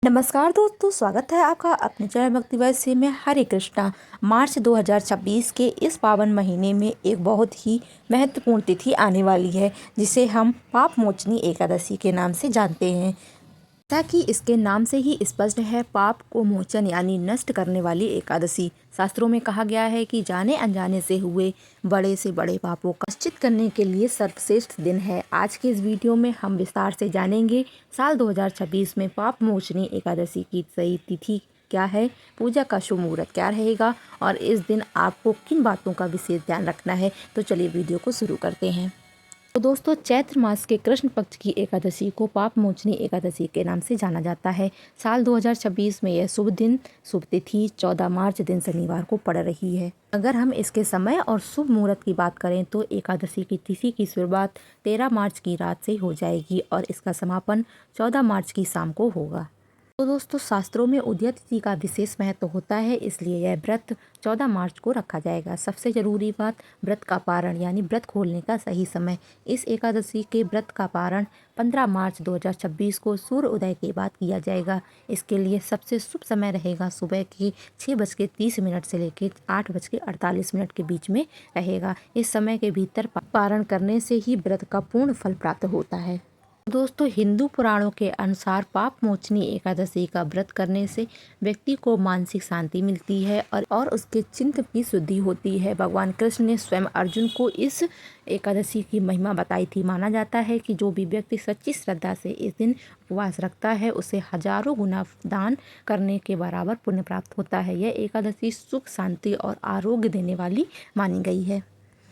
नमस्कार दोस्तों, स्वागत है आपका अपने चैनल भक्ति वैसे में। हरे कृष्णा। मार्च 2026 के इस पावन महीने में एक बहुत ही महत्वपूर्ण तिथि आने वाली है, जिसे हम पाप मोचनी एकादशी के नाम से जानते हैं। ताकि इसके नाम से ही स्पष्ट है, पाप को मोचन यानी नष्ट करने वाली एकादशी। शास्त्रों में कहा गया है कि जाने अनजाने से हुए बड़े से बड़े पापों का प्रायश्चित करने के लिए सर्वश्रेष्ठ दिन है। आज के इस वीडियो में हम विस्तार से जानेंगे साल 2026 में पाप मोचनी एकादशी की सही तिथि क्या है, पूजा का शुभ मुहूर्त क्या रहेगा और इस दिन आपको किन बातों का विशेष ध्यान रखना है। तो चलिए वीडियो को शुरू करते हैं। तो दोस्तों, चैत्र मास के कृष्ण पक्ष की एकादशी को पाप मोचनी एकादशी के नाम से जाना जाता है। साल 2026 में यह शुभ दिन, शुभ तिथि 14 मार्च दिन शनिवार को पड़ रही है। अगर हम इसके समय और शुभ मुहूर्त की बात करें तो एकादशी की तिथि की शुरुआत 13 मार्च की रात से हो जाएगी और इसका समापन 14 मार्च की शाम को होगा। तो दोस्तों, शास्त्रों में उदय तिथि का विशेष महत्व होता है, इसलिए यह व्रत 14 मार्च को रखा जाएगा। सबसे जरूरी बात, व्रत का पारण यानी व्रत खोलने का सही समय। इस एकादशी के व्रत का पारण 15 मार्च 2026 को सूर्य उदय के बाद किया जाएगा। इसके लिए सबसे शुभ समय रहेगा सुबह के 6:30 से लेकर 8:48 के बीच में रहेगा। इस समय के भीतर पारण करने से ही व्रत का पूर्ण फल प्राप्त होता है। दोस्तों, हिंदू पुराणों के अनुसार पाप मोचनी एकादशी का व्रत करने से व्यक्ति को मानसिक शांति मिलती है और उसके चित्त की शुद्धि होती है। भगवान कृष्ण ने स्वयं अर्जुन को इस एकादशी की महिमा बताई थी। माना जाता है कि जो भी व्यक्ति सच्ची श्रद्धा से इस दिन उपवास रखता है, उसे हजारों गुना दान करने के बराबर पुण्य प्राप्त होता है। यह एकादशी सुख, शांति और आरोग्य देने वाली मानी गई है।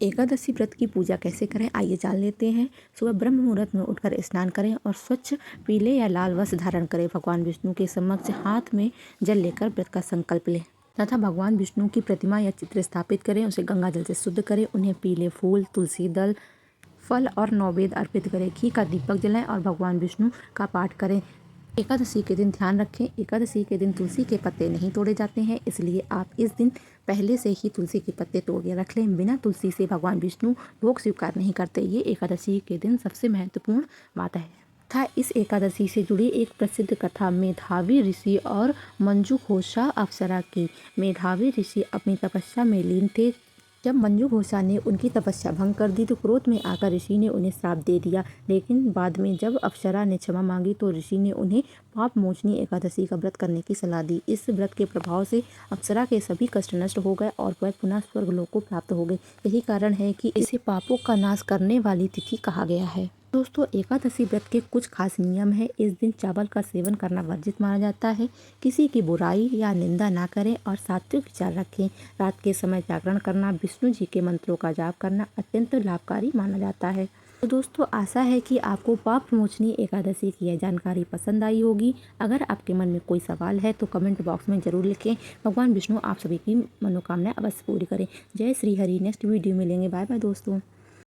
एकादशी व्रत की पूजा कैसे करें, आइए जान लेते हैं। सुबह ब्रह्म मुहूर्त में उठकर स्नान करें और स्वच्छ पीले या लाल वस्त्र धारण करें। भगवान विष्णु के समक्ष हाथ में जल लेकर व्रत का संकल्प लें तथा भगवान विष्णु की प्रतिमा या चित्र स्थापित करें। उसे गंगा जल से शुद्ध करें। उन्हें पीले फूल, तुलसी दल, फल और नैवेद्य अर्पित करें। घी का दीपक जलाएं और भगवान विष्णु का पाठ करें। एकादशी के दिन ध्यान रखें, एकादशी के दिन तुलसी के पत्ते नहीं तोड़े जाते हैं, इसलिए आप इस दिन पहले से ही तुलसी के पत्ते तोड़ के रख लें। बिना तुलसी से भगवान विष्णु भोग स्वीकार नहीं करते। ये एकादशी के दिन सबसे महत्वपूर्ण बात है। था इस एकादशी से जुड़ी एक प्रसिद्ध कथा मेधावी ऋषि और मंजूघोषा अप्सरा की। मेधावी ऋषि अपनी तपस्या में लीन थे। जब मंजूघोषा ने उनकी तपस्या भंग कर दी तो क्रोध में आकर ऋषि ने उन्हें श्राप दे दिया। लेकिन बाद में जब अप्सरा ने क्षमा मांगी तो ऋषि ने उन्हें पाप मोचनी एकादशी का व्रत करने की सलाह दी। इस व्रत के प्रभाव से अप्सरा के सभी कष्ट नष्ट हो गए और वह पुनः स्वर्गलोक को प्राप्त हो गए। यही कारण है कि इसे पापों का नाश करने वाली तिथि कहा गया है। दोस्तों, एकादशी व्रत के कुछ खास नियम है। इस दिन चावल का सेवन करना वर्जित माना जाता है। किसी की बुराई या निंदा ना करें और सात्विक विचार रखें। रात के समय जागरण करना, विष्णु जी के मंत्रों का जाप करना अत्यंत लाभकारी माना जाता है। तो दोस्तों, आशा है कि आपको पाप मोचनी एकादशी की यह जानकारी पसंद आई होगी। अगर आपके मन में कोई सवाल है तो कमेंट बॉक्स में ज़रूर लिखें। भगवान विष्णु आप सभी की मनोकामनाएं अवश्य पूरी करें। जय श्री हरि। नेक्स्ट वीडियो मिलेंगे। बाय बाय दोस्तों।